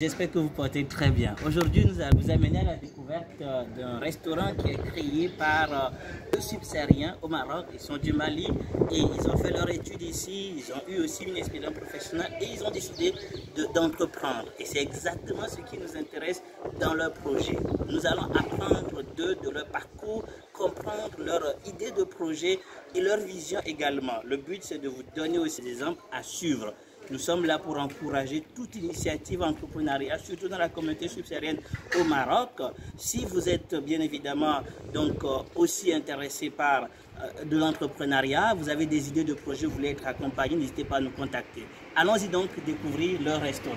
J'espère que vous portez très bien. Aujourd'hui, nous allons vous amener à la découverte d'un restaurant qui est créé par deux subsahariens au Maroc. Ils sont du Mali et ils ont fait leur étude ici. Ils ont eu aussi une expérience professionnelle et ils ont décidé d'entreprendre. Et c'est exactement ce qui nous intéresse dans leur projet. Nous allons apprendre d'eux, de leur parcours, comprendre leur idée de projet et leur vision également. Le but, c'est de vous donner aussi des exemples à suivre. Nous sommes là pour encourager toute initiative entrepreneuriale, surtout dans la communauté subsaharienne au Maroc. Si vous êtes bien évidemment donc aussi intéressé par de l'entrepreneuriat, vous avez des idées de projets, vous voulez être accompagné, n'hésitez pas à nous contacter. Allons-y donc découvrir leur restaurant.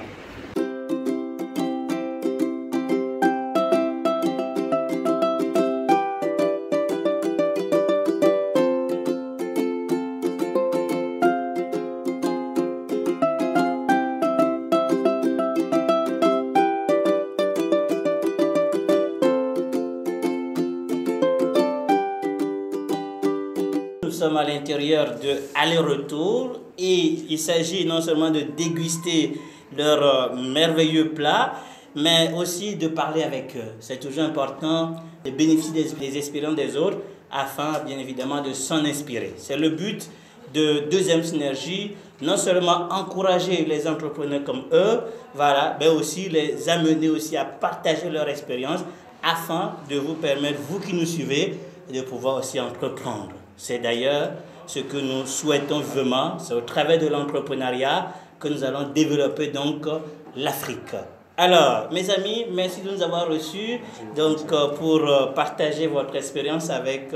Nous sommes à l'intérieur de aller-retour et il s'agit non seulement de déguster leurs merveilleux plats, mais aussi de parler avec eux. C'est toujours important de bénéficier des expériences des autres afin bien évidemment de s'en inspirer. C'est le but de Deuxième Synergie, non seulement encourager les entrepreneurs comme eux, voilà, mais aussi les amener aussi à partager leur expérience afin de vous permettre, vous qui nous suivez, de pouvoir aussi entreprendre. C'est d'ailleurs ce que nous souhaitons vraiment, c'est au travers de l'entrepreneuriat que nous allons développer donc l'Afrique. Alors, mes amis, merci de nous avoir reçus donc, pour partager votre expérience avec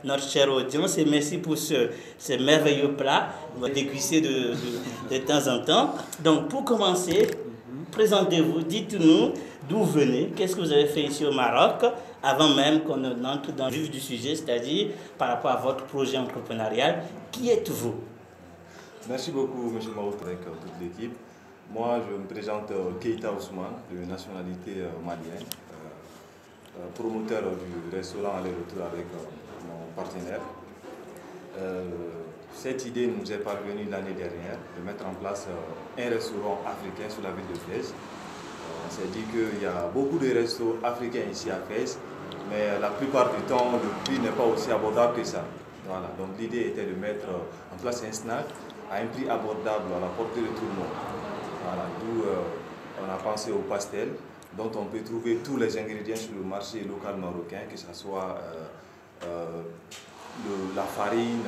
notre chère audience et merci pour ce merveilleux plat. On va déguster de temps en temps. Donc, pour commencer, présentez-vous, dites-nous d'où vous venez, qu'est-ce que vous avez fait ici au Maroc, avant même qu'on entre dans le vif du sujet, c'est-à-dire par rapport à votre projet entrepreneurial. Qui êtes-vous? Merci beaucoup, M. Marout, avec toute l'équipe. Moi, je me présente Keita Ousmane, de nationalité malienne, promoteur du restaurant Aller-Retour avec mon partenaire. Cette idée nous est parvenue l'année dernière de mettre en place un restaurant africain sur la ville de Fès. On s'est dit qu'il y a beaucoup de restos africains ici à Fès, mais la plupart du temps, le prix n'est pas aussi abordable que ça. Voilà. Donc l'idée était de mettre en place un snack à un prix abordable à la portée de tout le monde. Voilà. D'où on a pensé au pastel, dont on peut trouver tous les ingrédients sur le marché local marocain, que ce soit la farine,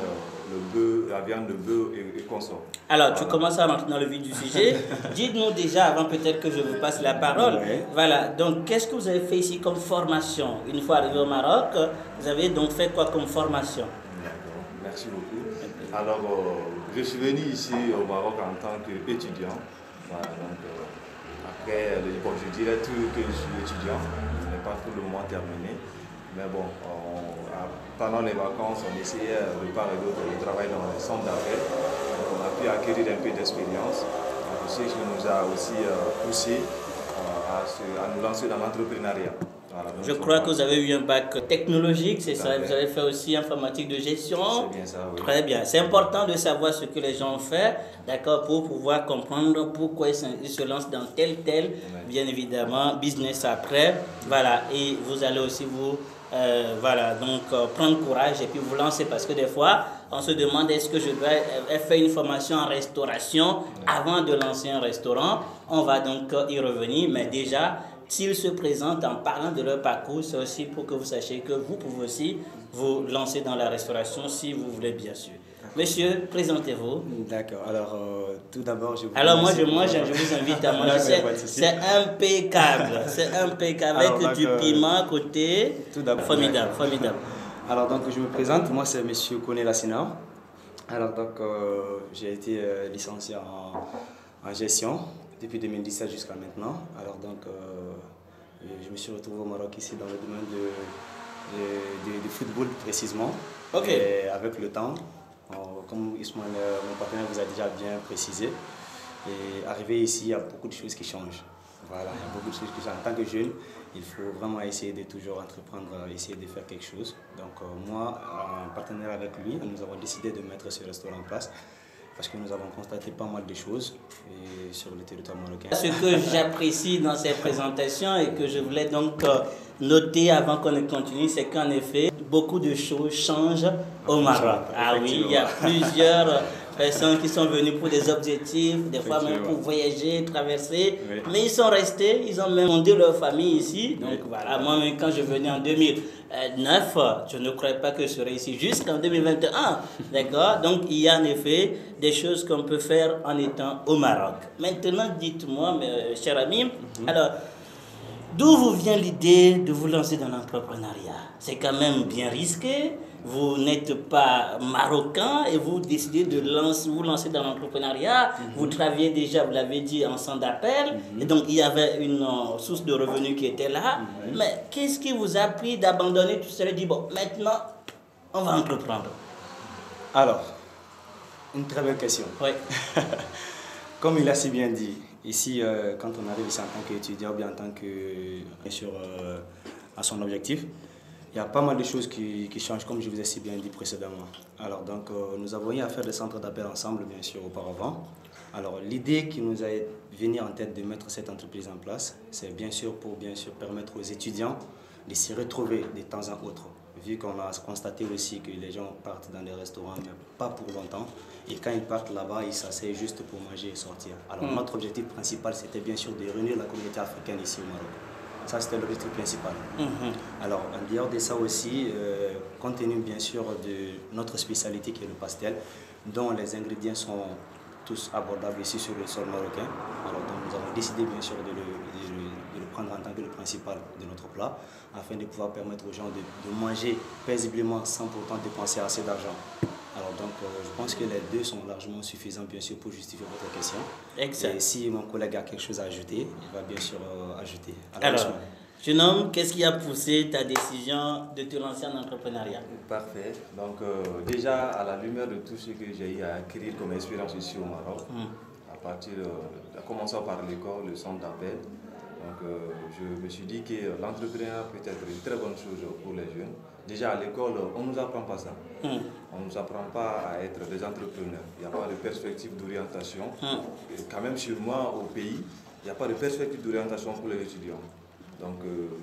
le bœuf, la viande de bœuf et consorts. Alors, voilà. Tu commences à rentrer dans le vif du sujet. Dites-nous déjà, avant peut-être que je vous passe la parole, voilà, donc qu'est-ce que vous avez fait ici comme formation? Une fois arrivé au Maroc, vous avez donc fait quoi comme formation? Merci beaucoup. Alors, je suis venu ici au Maroc en tant qu'étudiant. Voilà, donc, après, bon, je dirais tout que je suis étudiant, je n'ai pas tout le mois terminé. Mais bon, pendant les vacances, on essayait de part et d'autre de travailler dans les centres d'appel. On a pu acquérir un peu d'expérience. Ce qui nous a aussi poussé à nous lancer dans l'entrepreneuriat. Voilà, je crois que vous avez eu un bac technologique, c'est ça? Vous avez fait aussi informatique de gestion. C'est bien ça, oui. Très bien. C'est important de savoir ce que les gens ont fait, d'accord, pour pouvoir comprendre pourquoi ils se lancent dans tel, bien évidemment, business après. Voilà. Et vous allez aussi vous, voilà, donc prendre courage et puis vous lancer parce que des fois, on se demande est-ce que je dois faire une formation en restauration avant de lancer un restaurant. On va donc y revenir, mais déjà, s'ils se présentent en parlant de leur parcours, c'est aussi pour que vous sachiez que vous pouvez aussi vous lancer dans la restauration si vous voulez, bien sûr. Monsieur, présentez-vous. D'accord. Alors, tout d'abord, je vous Alors, moi, je vous invite à manger. C'est impeccable. C'est impeccable. Avec alors, du piment à côté. Tout d'abord. Formidable, formidable. Alors, donc, je me présente. Moi, c'est Monsieur Koné Lassina. Alors, donc, j'ai été licencié en gestion depuis 2017 jusqu'à maintenant. Alors, donc, je me suis retrouvé au Maroc ici dans le domaine du football précisément. Ok. Et avec le temps, comme Ismaël, mon partenaire vous a déjà bien précisé, et arrivé ici, il y a beaucoup de choses qui changent. Voilà, il y a beaucoup de choses qui changent. En tant que jeune, il faut vraiment essayer de toujours entreprendre, essayer de faire quelque chose. Donc moi, en partenaire avec lui, nous avons décidé de mettre ce restaurant en place. parce que nous avons constaté pas mal de choses sur le territoire marocain. Ce que j'apprécie dans ces présentations et que je voulais donc noter avant qu'on ne continue, c'est qu'en effet, beaucoup de choses changent au Maroc. Ah oui, il y a plusieurs personnes qui sont venues pour des objectifs, des fois même pour voyager, traverser, mais ils sont restés, ils ont même fondé leur famille ici. Donc voilà, moi quand je venais en 2009, je ne croyais pas que je serais ici jusqu'en 2021. D'accord? Donc il y a en effet des choses qu'on peut faire en étant au Maroc. Maintenant, dites-moi, mes chers amis, alors, d'où vous vient l'idée de vous lancer dans l'entrepreneuriat? C'est quand même bien risqué. Vous n'êtes pas marocain et vous décidez de vous lancer dans l'entrepreneuriat. Vous travaillez déjà, vous l'avez dit, en centre d'appel. Et donc, il y avait une source de revenus qui était là. Mais qu'est-ce qui vous a pris d'abandonner tout cela et de dire, bon, maintenant, on va entreprendre? Alors, une très belle question. Oui. Comme il a si bien dit, ici, quand on arrive ici en tant qu'étudiant ou bien en tant que, bien sûr, à son objectif, il y a pas mal de choses qui changent, comme je vous ai si bien dit précédemment. Alors, donc, nous avons eu à faire des centres d'appel ensemble, bien sûr, auparavant. Alors, l'idée qui nous a venue en tête de mettre cette entreprise en place, c'est bien sûr pour permettre aux étudiants de s'y retrouver de temps en autre. Vu qu'on a constaté aussi que les gens partent dans des restaurants, mais pas pour longtemps. Et quand ils partent là-bas, ils s'asseyent juste pour manger et sortir. Alors, notre objectif principal, c'était bien sûr de réunir la communauté africaine ici au Maroc. Ça, c'était l'objectif principal. Alors, en dehors de ça aussi, compte tenu bien sûr de notre spécialité qui est le pastel, dont les ingrédients sont tous abordables ici sur le sol marocain. Alors, donc, nous avons décidé bien sûr de le prendre en tant que le principal de notre plat, afin de pouvoir permettre aux gens de manger paisiblement sans pourtant dépenser assez d'argent. Alors donc, je pense que les deux sont largement suffisants, bien sûr, pour justifier votre question. Exact. Et si mon collègue a quelque chose à ajouter, il va bien sûr ajouter. Alors, jeune homme, qu'est-ce qui a poussé ta décision de te lancer en entrepreneuriat? Parfait. Donc, déjà, à la lumière de tout ce que j'ai eu à acquérir comme expérience ici au Maroc, à commencer par l'école, le centre d'appel, donc, je me suis dit que l'entrepreneuriat peut être une très bonne chose pour les jeunes. Déjà à l'école, on ne nous apprend pas ça. On ne nous apprend pas à être des entrepreneurs. Il n'y a pas de perspective d'orientation. Quand même chez moi, au pays, il n'y a pas de perspective d'orientation pour les étudiants. Donc,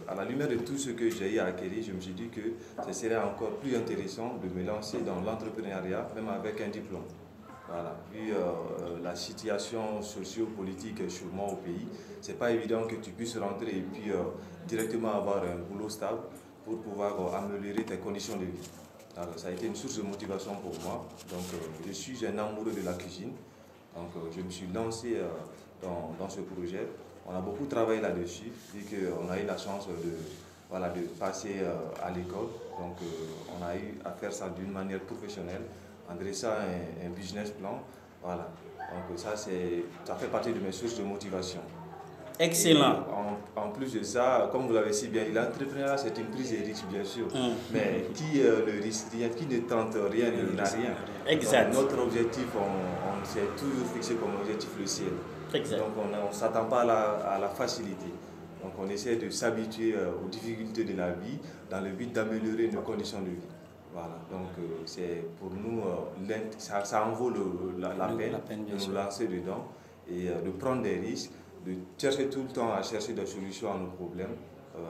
à la lumière de tout ce que j'ai eu à acquérir, je me suis dit que ce serait encore plus intéressant de me lancer dans l'entrepreneuriat, même avec un diplôme. Voilà. Vu la situation socio-politique sûrement au pays, ce n'est pas évident que tu puisses rentrer et puis directement avoir un boulot stable pour pouvoir améliorer tes conditions de vie. Alors, ça a été une source de motivation pour moi. Donc, je suis un amoureux de la cuisine. Donc, je me suis lancé dans ce projet. On a beaucoup travaillé là-dessus, vu qu'on a eu la chance de passer à l'école. Donc, on a eu à faire ça d'une manière professionnelle, en dressant un business plan. Voilà. Donc, ça fait partie de mes sources de motivation. Excellent. En plus de ça, comme vous l'avez si bien dit, l'entrepreneuriat c'est une prise de risque bien sûr, mais qui ne risque rien, qui ne tente rien, n'a rien. Exact. Donc, notre objectif, on s'est toujours fixé comme objectif le ciel. Exact. Donc on ne s'attend pas à la facilité. Donc on essaie de s'habituer aux difficultés de la vie dans le but d'améliorer nos conditions de vie. Voilà, donc c'est pour nous, ça en vaut la peine de nous lancer dedans et de prendre des risques, de chercher tout le temps à chercher des solutions à nos problèmes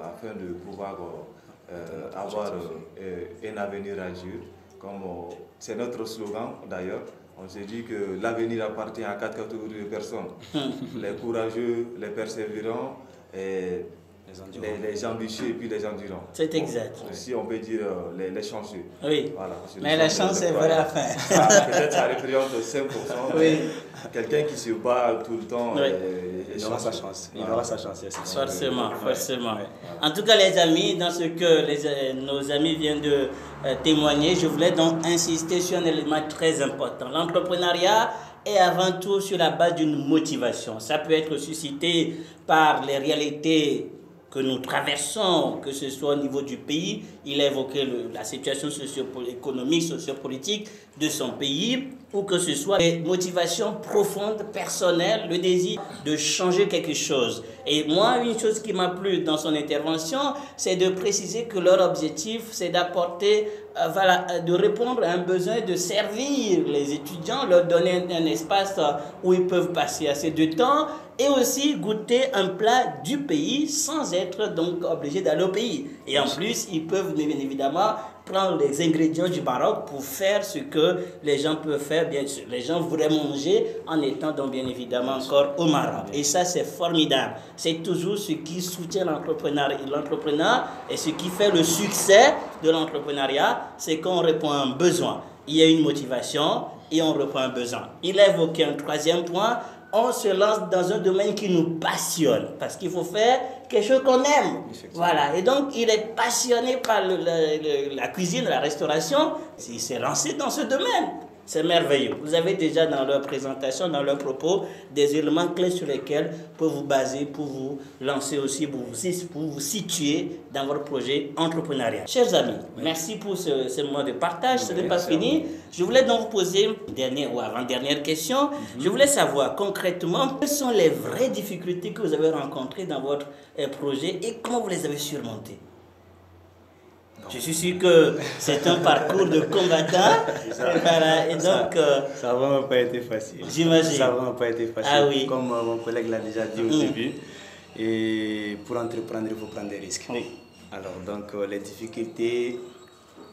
afin de pouvoir avoir un avenir radieux. Comme c'est notre slogan d'ailleurs, on s'est dit que l'avenir appartient à 4 catégories de personnes. Les courageux, les persévérants, et les ambitieux et puis les endurants. C'est exact. Si on peut dire les chanceux. Oui. Voilà, mais la chance, c'est vrai à fin. Peut-être ça représente 5%. Oui. Quelqu'un qui se bat tout le temps, oui. Il aura sa chance. Il aura sa chance. Forcément, forcément. En tout cas, les amis, dans ce que nos amis viennent de témoigner, je voulais donc insister sur un élément très important. L'entrepreneuriat est avant tout sur la base d'une motivation. Ça peut être suscité par les réalités que nous traversons, que ce soit au niveau du pays. Il a évoqué la situation socio-économique, sociopolitique de son pays, ou que ce soit des motivations profondes, personnelles, le désir de changer quelque chose. Et moi, une chose qui m'a plu dans son intervention, c'est de préciser que leur objectif, c'est d'apporter voilà, de répondre à un besoin de servir les étudiants, leur donner un espace où ils peuvent passer assez de temps et aussi goûter un plat du pays sans être donc obligés d'aller au pays. Et en plus, ils peuvent bien évidemment prendre les ingrédients du Maroc pour faire ce que les gens peuvent faire, bien sûr. Les gens voudraient manger en étant donc bien évidemment encore au Maroc. Et ça, c'est formidable. C'est toujours ce qui soutient l'entrepreneur et ce qui fait le succès de l'entrepreneuriat, c'est qu'on répond à un besoin. Il y a une motivation et on répond à un besoin. Il a évoqué un troisième point. On se lance dans un domaine qui nous passionne parce qu'il faut faire quelque chose qu'on aime. Voilà. Et donc, il est passionné par la cuisine, la restauration. Il s'est lancé dans ce domaine. C'est merveilleux. Vous avez déjà dans leur présentation, dans leurs propos, des éléments clés sur lesquels vous pouvez vous baser pour vous lancer aussi, pour vous situer dans votre projet entrepreneurial. Chers amis, merci pour ce moment de partage. Ce n'est pas fini. Je voulais donc vous poser une dernière ou avant-dernière question. Je voulais savoir concrètement quelles sont les vraies difficultés que vous avez rencontrées dans votre projet et comment vous les avez surmontées. Je suis sûr que c'est un parcours de combattant. Voilà. Et donc, ça n'a vraiment pas été facile. J'imagine. Ça n'a vraiment pas été facile. Ah oui. Comme mon collègue l'a déjà dit au début. Et pour entreprendre, il faut prendre des risques. Oui. Alors, donc, les difficultés,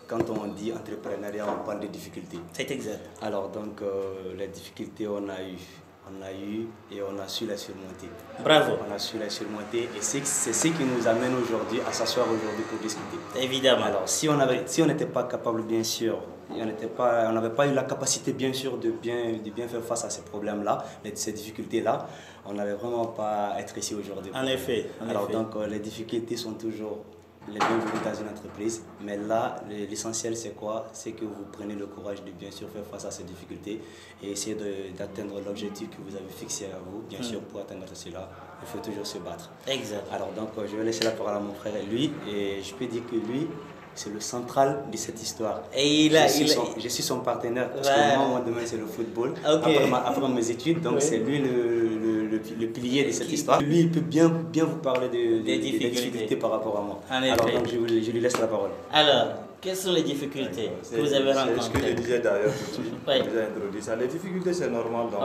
quand on dit entrepreneuriat, on parle de difficultés. C'est exact. Alors, donc, les difficultés, on a eu et on a su les surmonter. Bravo. On a su les surmonter et c'est ce qui nous amène aujourd'hui à s'asseoir aujourd'hui pour discuter. Évidemment. Alors, si on n'était pas capable, bien sûr, on n'avait pas eu la capacité, bien sûr, de bien faire face à ces problèmes-là, ces difficultés-là, on n'allait vraiment pas être ici aujourd'hui. En effet. Alors, donc, les difficultés sont toujours les bienvenus dans une entreprise, mais là, l'essentiel c'est quoi? C'est que vous prenez le courage de bien sûr faire face à ces difficultés et essayer d'atteindre l'objectif que vous avez fixé à vous. Bien sûr, pour atteindre cela, il faut toujours se battre. Exact. Alors donc, je vais laisser la parole à mon frère et lui, et je peux dire que lui, c'est le central de cette histoire. Et je suis son partenaire parce que moi, mon domaine c'est le football. Okay. Après mes études, donc c'est lui le pilier de cette histoire. Lui, il peut bien vous parler des difficultés par rapport à moi. Alors donc je lui laisse la parole. Alors, quelles sont les difficultés que vous avez rencontrées? C'est ce que je disais d'ailleurs tout de suite. Déjà introduit ça. Les difficultés, c'est normal dans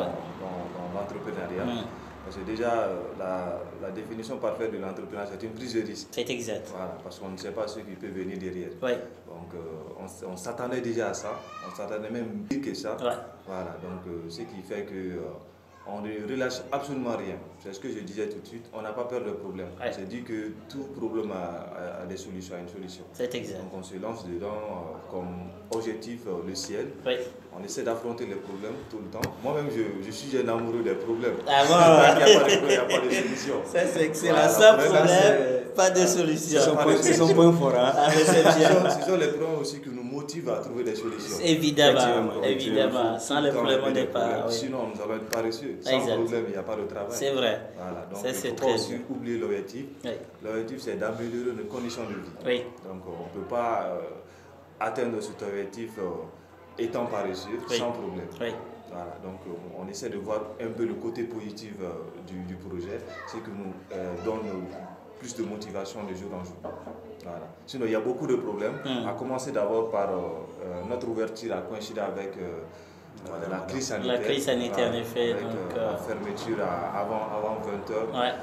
l'entrepreneuriat. Parce que déjà, la définition parfaite de l'entrepreneuriat, c'est une prise de risque. C'est exact. Voilà, parce qu'on ne sait pas ce qui peut venir derrière. Oui. Donc, on s'attendait déjà à ça. On s'attendait même mieux que ça. Ouais. Voilà, donc ce qui fait que on ne relâche absolument rien. C'est ce que je disais tout de suite. On n'a pas peur de problème. Ouais. On s'est dit que tout problème a des solutions, a une solution. C'est exact. Donc on se lance dedans comme objectif le ciel. Oui. On essaie d'affronter les problèmes tout le temps. Moi-même, je suis un amoureux des problèmes. Ah bon? Il n'y a pas de solution. Ça, c'est excellent. Voilà, Sans problème, pas de solution. C'est son point fort. Hein? Ah, mais c'est bien. Ce sont les problèmes aussi qui nous motivent à trouver des solutions. Évidemment. Sans les problèmes, on n'est pas. Oui. Sinon, nous allons être paresseux. Sans problème, il n'y a pas de travail. C'est vrai. Voilà, donc ça, il ne faut pas aussi oublier l'objectif. Oui. L'objectif, c'est d'améliorer nos conditions de vie. Oui. Donc, on ne peut pas atteindre cet objectif étant paresseux, sans problème. Oui. Voilà, donc on essaie de voir un peu le côté positif du projet, ce qui nous donne plus de motivation de jour en jour. Voilà. Sinon, il y a beaucoup de problèmes, à commencer d'abord par notre ouverture a coïncidé avec la crise sanitaire. La crise sanitaire, en effet. Avec la fermeture avant 20h. Ouais.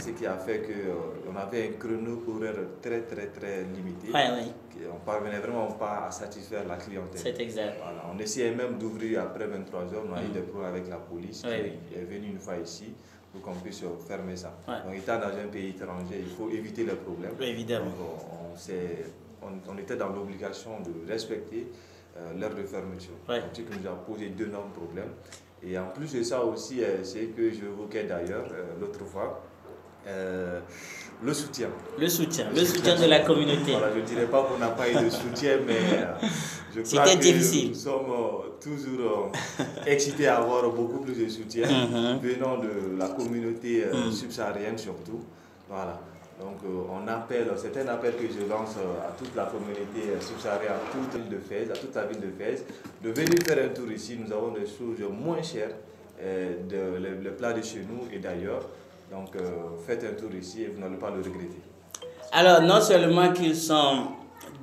Ce qui a fait qu'on avait un chrono horaire très limité. Oui. On ne parvenait vraiment pas à satisfaire la clientèle. C'est exact. Voilà. On essayait même d'ouvrir après 23h. On a eu des problèmes avec la police qui est venue une fois ici pour qu'on puisse fermer ça. Ouais. Donc, étant dans un pays étranger, il faut éviter les problèmes. Évidemment. Donc, on était dans l'obligation de respecter l'heure de fermeture. Ouais. Donc, ce qui nous a posé d'énormes problèmes. Et en plus de ça aussi, c'est que je évoquais d'ailleurs l'autre fois, le soutien. Le soutien de la communauté. Voilà, je ne dirais pas qu'on n'a pas eu de soutien, mais je crois que difficile. Nous sommes toujours excités à avoir beaucoup plus de soutien venant de la communauté subsaharienne surtout. Voilà. Donc c'est un appel que je lance à toute la communauté subsaharienne, à toute l'île de Fès, à toute la ville de Fès, de venir faire un tour ici. Nous avons des choses moins chères, les plats de chez nous et d'ailleurs. Donc faites un tour ici et vous n'allez pas le regretter. Alors non seulement qu'ils sont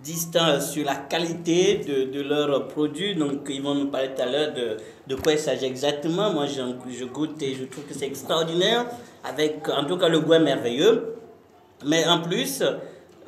distants sur la qualité de leurs produits. Donc, ils vont nous parler tout à l'heure de quoi il s'agit exactement. Moi, je goûte et je trouve que c'est extraordinaire. Avec, en tout cas, le goût est merveilleux. Mais en plus,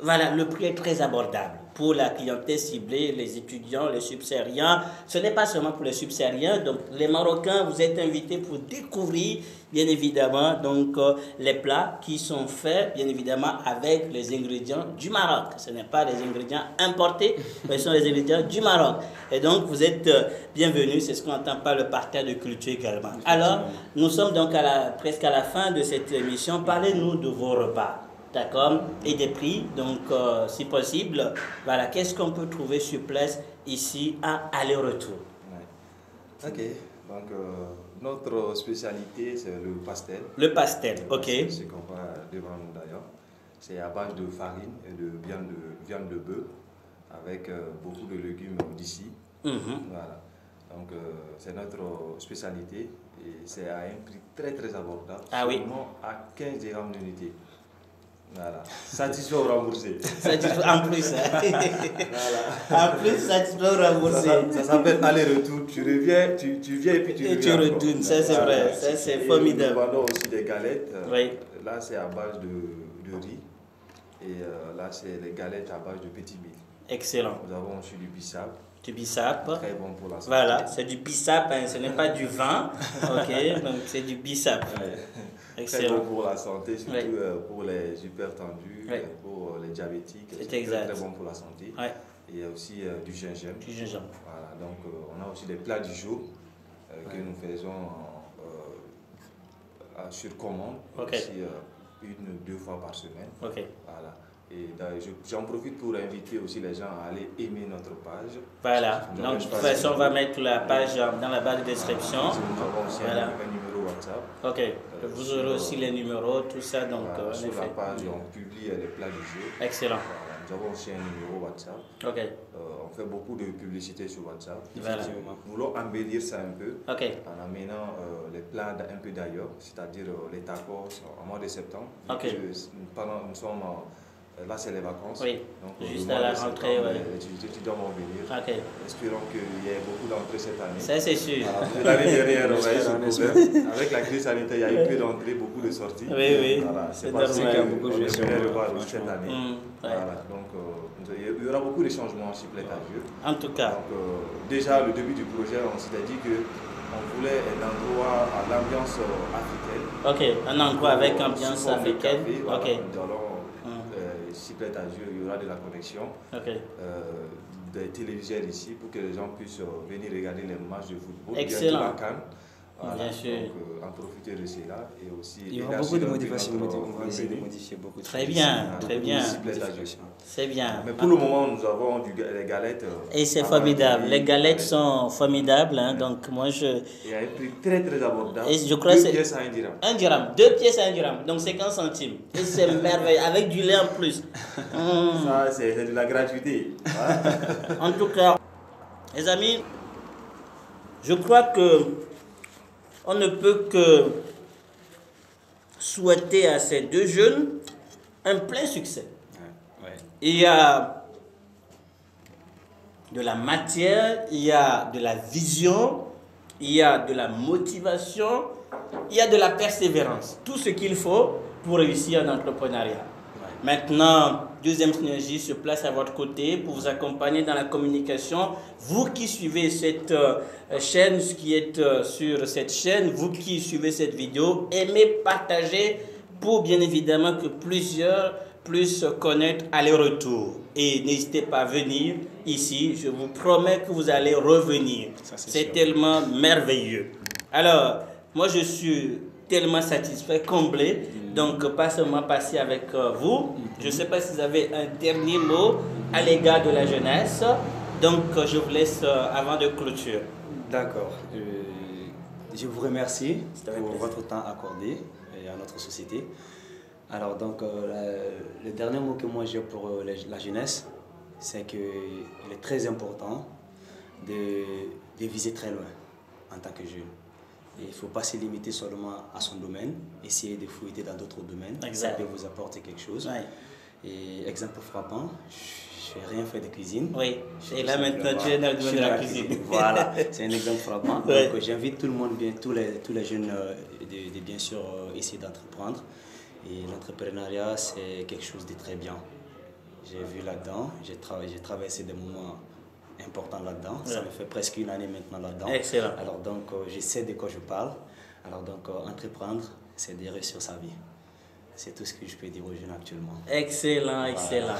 voilà, le prix est très abordable pour la clientèle ciblée, les étudiants, les subsahariens. Ce n'est pas seulement pour les subsahariens. Donc, les Marocains, vous êtes invités pour découvrir, bien évidemment, donc, les plats qui sont faits, bien évidemment, avec les ingrédients du Maroc. Ce n'est pas les ingrédients importés, mais ce sont les ingrédients du Maroc. Et donc, vous êtes bienvenus. C'est ce qu'on entend par le partage de culture également. Alors, nous sommes donc presque à la fin de cette émission. Parlez-nous de vos repas. D'accord, et des prix, donc si possible, voilà, qu'est-ce qu'on peut trouver sur place ici à aller-retour? Ouais. Ok, donc notre spécialité c'est le pastel. Le pastel, ok. Ce qu'on voit devant nous d'ailleurs. C'est à base de farine et de viande de bœuf avec beaucoup de légumes d'ici. Voilà, donc c'est notre spécialité et c'est à un prix très très abordable. Ah oui. Seulement à 15 dirhams l'unité. Voilà. Satisfait ou remboursé. Satisfait en plus. Hein. Voilà. En plus, satisfait ou remboursé. Ça s'appelle aller-retour. Tu reviens, tu viens et puis tu reviens. Et tu retournes, ça c'est vrai. Ça c'est formidable. Nous vendons aussi des galettes. Oui. Là, c'est à base de riz. Et là, c'est les galettes à base de petits mil. Excellent. Nous avons aussi du bissap. Du bissap. Très bon pour la santé. Voilà, c'est du bissap, hein, ce n'est pas du vin. Ok, donc c'est du bissap. Ouais. Excellent. Très bon pour la santé, surtout pour les hypertendus, pour les diabétiques. C'est exact. Très bon pour la santé. Ouais. Et il y a aussi du gingembre. Du gingembre. Voilà, donc on a aussi des plats du jour que nous faisons sur commande, aussi une ou deux fois par semaine. Ok. Voilà. Et j'en profite pour inviter aussi les gens à aller aimer notre page. Voilà, donc de toute façon on va mettre la page dans la barre de description. Nous avons aussi un numéro WhatsApp. Ok, vous aurez aussi les numéros, tout ça, donc Voilà, en sur effet. la page on publie les plats du jour. Excellent. Voilà, nous avons aussi un numéro WhatsApp. Ok. On fait beaucoup de publicité sur WhatsApp. Voilà. Nous voulons embellir ça un peu en amenant les plats un peu d'ailleurs, c'est-à-dire les tacos au mois de septembre. Ok. Nous sommes là, c'est les vacances. Oui, donc, juste à la rentrée. Les étudiants vont venir. Ok. Espérons qu'il y ait beaucoup d'entrées cette année. Ça, c'est sûr. L'année dernière, on a eu ce problème. Avec la crise sanitaire, il y a eu peu d'entrées, beaucoup de sorties. Oui. Voilà, c'est parce normal. qu'il y a beaucoup de choses cette année. Voilà. Donc, il y aura beaucoup de changements supplémentaires. En tout cas. Donc, déjà, le début du projet, on s'était dit qu'on voulait un endroit à l'ambiance africaine. Ok, un endroit avec ambiance africaine. Voilà, Ok. nous allons il y aura de la connexion, des téléviseurs ici pour que les gens puissent venir regarder les matchs de football. Excellent. La CAN. Voilà, bien sûr. Donc, en profiter de cela et aussi. Il y aura beaucoup de modifications. On va essayer de modifier beaucoup de choses. Très bien, très bien. C'est bien. Mais pour le moment, nous avons les galettes. Et c'est formidable. Les galettes sont formidables. Hein, donc, moi, je. Et à un prix très très abordable. Et je crois 2 pièces à 1 dirham. 1 dirham. 2 pièces à 1 dirham. Donc, 50 centimes. Et c'est merveilleux. Avec du lait en plus. Ça, c'est de la gratuité. En tout cas, les amis, je crois que on ne peut que souhaiter à ces deux jeunes un plein succès. Il y a de la matière, il y a de la vision, il y a de la motivation, il y a de la persévérance. Tout ce qu'il faut pour réussir en entrepreneuriat. Maintenant, deuxième synergie se place à votre côté pour vous accompagner dans la communication. Vous qui suivez cette chaîne, qui êtes sur cette chaîne, vous qui suivez cette vidéo, aimez, partagez pour bien évidemment que plusieurs puissent connaître aller-retour. Et n'hésitez pas à venir ici, je vous promets que vous allez revenir. C'est tellement merveilleux. Alors, moi je suis tellement satisfait, comblé. Donc, pas seulement passer avec vous. Je ne sais pas si vous avez un dernier mot à l'égard de la jeunesse. Donc, je vous laisse avant de clôture. D'accord. Je vous remercie pour votre temps accordé à notre société. Alors, donc, le dernier mot que moi j'ai pour la jeunesse, c'est qu'il est très important de viser très loin en tant que jeune. Il ne faut pas se limiter seulement à son domaine, essayer de fouiller dans d'autres domaines, ça peut vous apporter quelque chose. Et exemple frappant, je n'ai rien fait de cuisine. Oui, et là maintenant tu es dans le domaine de la cuisine. Voilà, c'est un exemple frappant. Ouais. Donc j'invite tout le monde, tous les jeunes, de bien sûr essayer d'entreprendre. Et l'entrepreneuriat, c'est quelque chose de très bien. J'ai vu là-dedans, j'ai traversé des moments importants là-dedans. Ça me fait presque une année maintenant là-dedans. Excellent. Alors donc, je sais de quoi je parle. Alors donc, entreprendre, c'est de réussir sa vie. C'est tout ce que je peux dire aux jeunes actuellement. Excellent, excellent.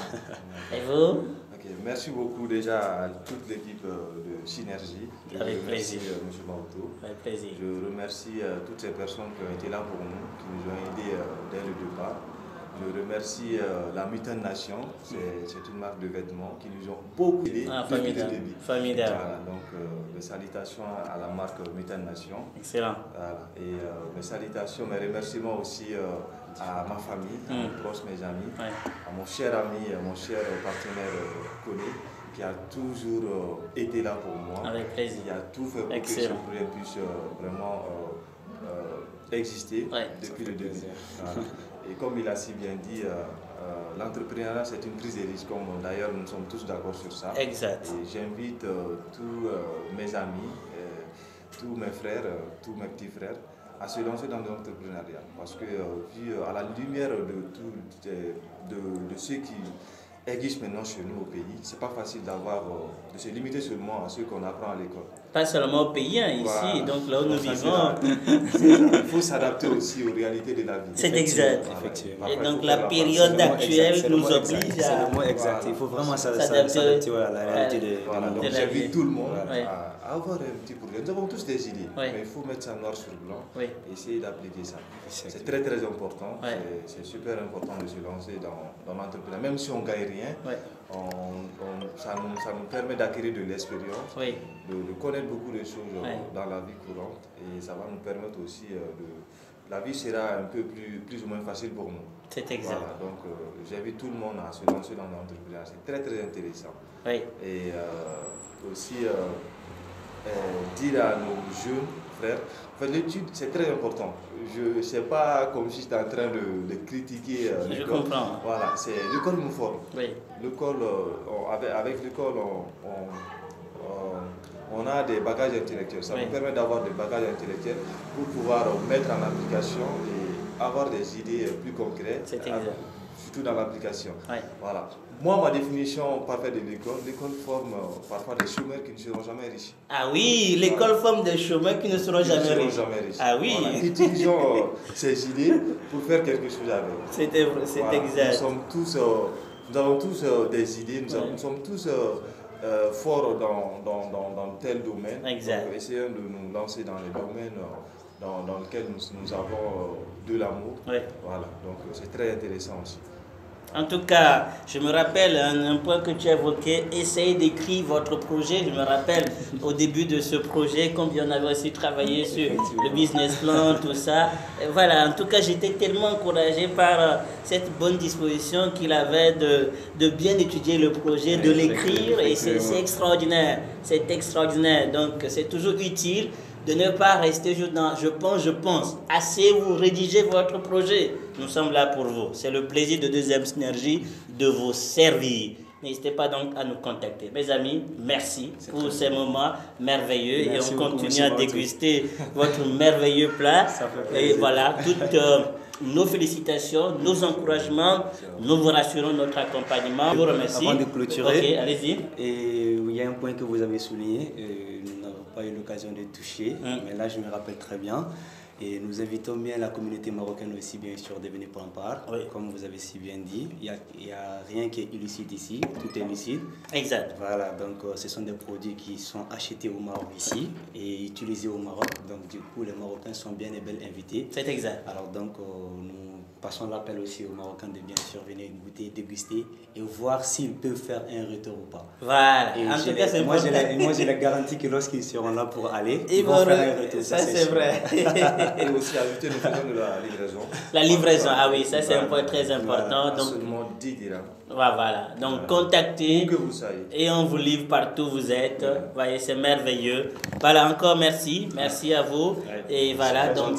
Et vous? Ok, merci beaucoup déjà à toute l'équipe de Synergie. Je Avec remercie plaisir. M. Maoto. Avec plaisir. Je remercie toutes ces personnes qui ont été là pour nous, qui nous ont aidés dès le départ. Je remercie la Mutant Nation, c'est une marque de vêtements qui nous ont beaucoup aidés depuis le début. Formidable. Voilà, donc mes salutations à la marque Mutant Nation. Excellent. Voilà, et mes salutations, mes remerciements aussi à ma famille, à mes proches, mes amis, à mon cher ami, mon cher partenaire Koné, qui a toujours été là pour moi. Avec plaisir. Il a tout fait pour que ce projet puisse vraiment exister depuis le début. Voilà. Et comme il a si bien dit, l'entrepreneuriat c'est une prise de risque, comme d'ailleurs nous sommes tous d'accord sur ça. Exact. Et j'invite tous mes amis, tous mes frères, tous mes petits frères à se lancer dans l'entrepreneuriat. Parce que vu à la lumière de ceux qui existent maintenant chez nous au pays, c'est pas facile de se limiter seulement à ce qu'on apprend à l'école. Pas seulement au pays, hein, ici, Voilà. donc là où nous Ça, vivons. il faut s'adapter aussi aux réalités de la vie. C'est exact. Effectivement. Et Parfois, donc il faut la faire la période part. actuelle nous oblige C'est à... le mot exact. Voilà. Il faut vraiment S'adapter. s'adapter à la réalité de Voilà, monde. donc de la vie. j'invite tout le monde Ouais. à avoir un petit projet. Nous avons tous des idées, Ouais. mais il faut mettre ça noir sur blanc Oui. et essayer d'appliquer ça. C'est Exactement. très très important, Ouais. c'est super important de se lancer dans l'entrepreneuriat. Même si on ne gagne rien, Ouais. ça nous permet d'acquérir de l'expérience, Oui. de connaître beaucoup de choses Ouais. dans la vie courante et ça va nous permettre aussi la vie sera un peu plus ou moins facile pour nous. C'est exact. Voilà, donc j'invite tout le monde à se lancer dans l'entrepreneuriat. C'est très très intéressant. Oui. Et aussi dire à nos jeunes frères, en fait, l'étude c'est très important. Je ne sais pas comme si j'étais en train de critiquer Je l'école. comprends. Voilà, l'école nous forme. Oui. L'école, avec l'école, on a des bagages intellectuels. Ça Oui. nous permet d'avoir des bagages intellectuels pour pouvoir mettre en application et avoir des idées plus concrètes. C'est exact. Surtout dans l'application. Oui. Voilà. Moi, ma définition parfaite de l'école forme parfois des chômeurs qui ne seront jamais riches. Ah oui, l'école forme des chômeurs qui ne seront jamais riches. Ah oui. Voilà. Utilisons ces idées pour faire quelque chose avec. C'est Voilà. exact. Nous avons tous des idées, nous sommes tous forts dans tel domaine. Exact. Donc, essayons de nous lancer dans les domaines dans lesquels nous avons de l'amour. Oui. Voilà, donc c'est très intéressant aussi. En tout cas, je me rappelle un point que tu as évoqué, essayez d'écrire votre projet. Je me rappelle au début de ce projet, combien on avait aussi travaillé sur le business plan, tout ça. Et voilà, en tout cas, j'étais tellement encouragé par cette bonne disposition qu'il avait de bien étudier le projet, de l'écrire, et c'est extraordinaire. C'est extraordinaire. Donc, c'est toujours utile de ne pas rester juste dans je pense. Asseyez-vous, rédigez votre projet. Nous sommes là pour vous. C'est le plaisir de Deuxième Synergie de vous servir. N'hésitez pas donc à nous contacter. Mes amis, merci pour ces moments merveilleux. Merci et on beaucoup, continue monsieur à Maoto. déguster votre merveilleux plat. Ça fait Et plaisir. voilà, toutes nos félicitations, nos encouragements. Nous vous rassurons notre accompagnement. Je vous remercie. Avant de clôturer, Ok, allez-y. Et il y a un point que vous avez souligné, nous n'avons pas eu l'occasion de toucher, mais là je me rappelle très bien. Et nous invitons bien la communauté marocaine aussi, bien sûr, de venir prendre part. Oui. Comme vous avez si bien dit, il n'y a rien qui est illicite ici, tout est licite. Exact. Voilà, donc ce sont des produits qui sont achetés au Maroc ici et utilisés au Maroc. Donc du coup, les Marocains sont bien et belles invités. C'est exact. Alors donc, nous passons l'appel aussi aux Marocains de bien sûr venir goûter, déguster et voir s'ils peuvent faire un retour ou pas. Voilà. Et En tout cas, c'est moi, important. j'ai la garantie que lorsqu'ils seront là pour aller, Ils ils vont vont faire un retour. ça c'est sûr. vrai. Et aussi ajouter, nous faisons de la livraison. La livraison, ah oui, ça c'est un Voilà. point très important. Voilà, Donc, seulement 10 dirhams. Voilà, donc contactez Où que vous soyez. et on vous livre partout où vous êtes. Vous voyez, c'est merveilleux. Voilà, encore merci. Merci à vous. Et voilà, donc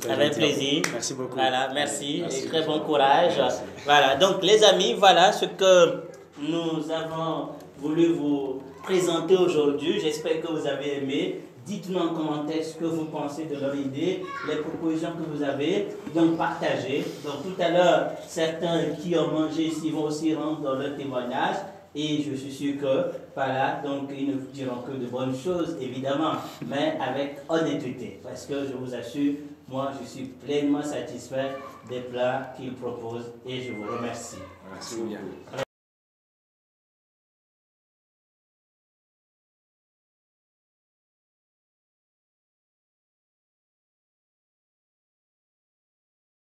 avec plaisir. Merci beaucoup. Voilà, merci Merci. et très bon courage. Merci. Voilà, donc les amis, voilà ce que nous avons voulu vous présenter aujourd'hui. J'espère que vous avez aimé. Dites-nous en commentaire ce que vous pensez de leur idée, les propositions que vous avez, donc partagez. Donc tout à l'heure, certains qui ont mangé ici vont aussi rendre dans leur témoignage et je suis sûr que, voilà, donc ils ne vous diront que de bonnes choses, évidemment, mais avec honnêteté. Parce que je vous assure, moi je suis pleinement satisfait des plats qu'ils proposent et je vous remercie. Merci bien.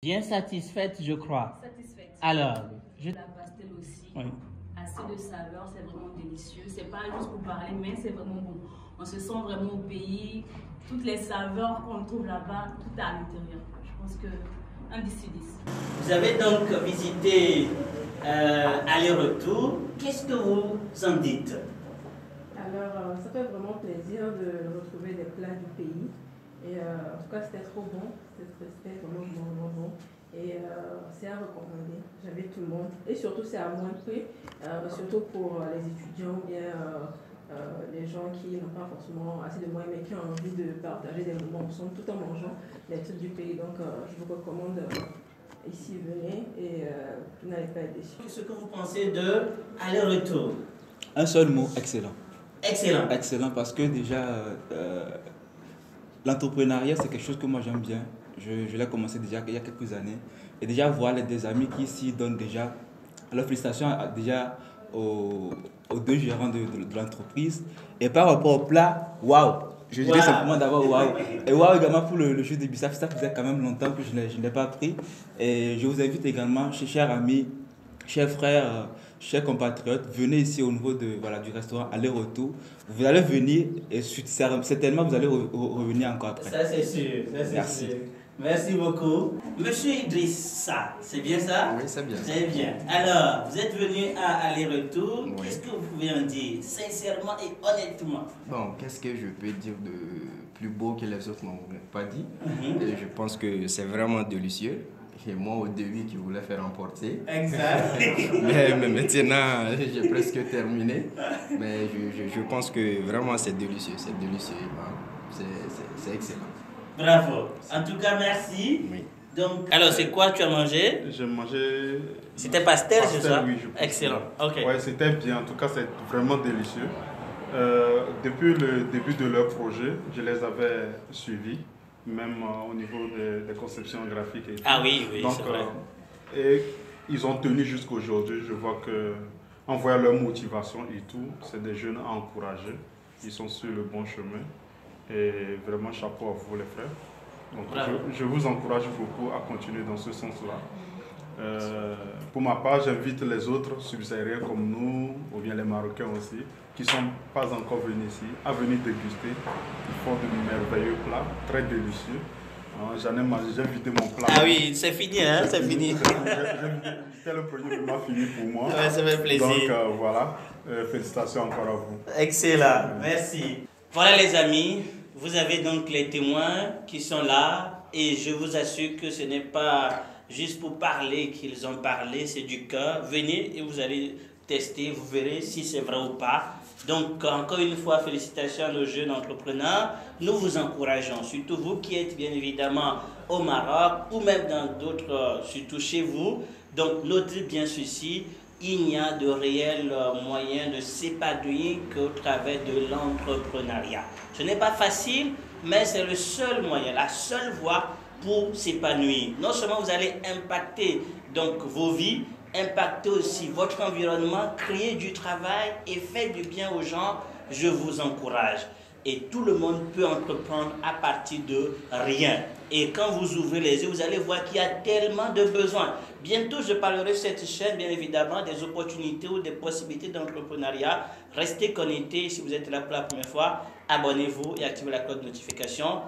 Bien satisfaite, je crois. Satisfaite. Alors, La pastel aussi. Oui. Assez de saveur, c'est vraiment délicieux. C'est pas juste pour parler, mais c'est vraiment bon. On se sent vraiment au pays. Toutes les saveurs qu'on trouve là-bas, tout est à l'intérieur. Je pense que 1 10 sur 10. Vous avez donc visité aller-retour. Qu'est-ce que vous en dites? Alors, ça fait vraiment plaisir de retrouver des plats du pays. Et en tout cas, c'était trop bon. C'était vraiment bon. Et c'est à recommander. J'invite tout le monde. Et surtout, c'est à moins de prix. Surtout pour les étudiants ou bien les gens qui n'ont pas forcément assez de moyens mais qui ont envie de partager des moments ensemble tout en mangeant les trucs du pays. Donc, je vous recommande ici, venez et vous n'allez pas être déçus. Ce que vous pensez de aller-retour? Un seul mot, excellent. Excellent. Excellent parce que déjà, l'entrepreneuriat, c'est quelque chose que moi j'aime bien. Je l'ai commencé déjà il y a quelques années. Et déjà voir des amis qui s'y donnent déjà leurs félicitations déjà aux deux gérants de l'entreprise. Et par rapport au plat, waouh! Je dirais simplement d'abord waouh! Et waouh également pour le jus de bissap, ça faisait quand même longtemps que je ne l'ai pas pris. Et je vous invite également, chers amis, chers frères, chers compatriotes, venez ici au niveau du restaurant Aller-Retour. Vous allez venir et certainement vous allez revenir encore après. Ça c'est sûr. Merci. Sûr. Merci beaucoup. Monsieur Idrissa, c'est bien ça? Oui, c'est bien. Très bien. Alors, vous êtes venu à aller-retour. Oui. Qu'est-ce que vous pouvez en dire, sincèrement et honnêtement? Bon, qu'est-ce que je peux dire de plus beau que les autres n'ont pas dit? Et je pense que c'est vraiment délicieux. Et moi, au début, qui voulais faire emporter. Exact. mais maintenant, j'ai presque terminé. Mais je pense que vraiment, c'est délicieux. C'est délicieux. C'est excellent. Bravo. En tout cas, merci. Oui. Donc, alors, c'est quoi tu as mangé? J'ai mangé. C'était pastel, c'est ça? Oui, je pense. Excellent. Ok. Ouais, c'était bien. En tout cas, c'est vraiment délicieux. Depuis le début de leur projet, je les avais suivis, même au niveau des conceptions graphiques et tout. Ah oui, Donc, c'est vrai. Et ils ont tenu jusqu'à aujourd'hui. Je vois que, en voyant leur motivation et tout, c'est des jeunes à encourager. Ils sont sur le bon chemin. Et vraiment, chapeau à vous, les frères. Donc, je vous encourage beaucoup à continuer dans ce sens-là. Pour ma part, j'invite les autres subsahariens comme nous, ou bien les Marocains aussi, qui ne sont pas encore venus ici, à venir déguster. Ils font de merveilleux plats, très délicieux. J'en ai mangé, j'ai vidé mon plat. Ah oui, c'est fini, hein? C'est fini. C'était le premier repas fini pour moi. Ouais, ça fait plaisir. Donc voilà, félicitations encore à vous. Excellent, merci. Voilà les amis, vous avez donc les témoins qui sont là et je vous assure que ce n'est pas juste pour parler qu'ils ont parlé, c'est du cœur. Venez et vous allez tester, vous verrez si c'est vrai ou pas. Donc encore une fois, félicitations à nos jeunes entrepreneurs. Nous vous encourageons, surtout vous qui êtes bien évidemment au Maroc ou même dans d'autres, surtout chez vous. Donc notez bien ceci. Il n'y a de réel moyen de s'épanouir qu'au travers de l'entrepreneuriat. Ce n'est pas facile, mais c'est le seul moyen, la seule voie pour s'épanouir. Non seulement vous allez impacter donc vos vies, impacter aussi votre environnement, créer du travail et faire du bien aux gens, je vous encourage. Et tout le monde peut entreprendre à partir de rien. Et quand vous ouvrez les yeux, vous allez voir qu'il y a tellement de besoins. Bientôt, je parlerai sur cette chaîne, bien évidemment, des opportunités ou des possibilités d'entrepreneuriat. Restez connectés. Si vous êtes là pour la première fois, abonnez-vous et activez la cloche de notification.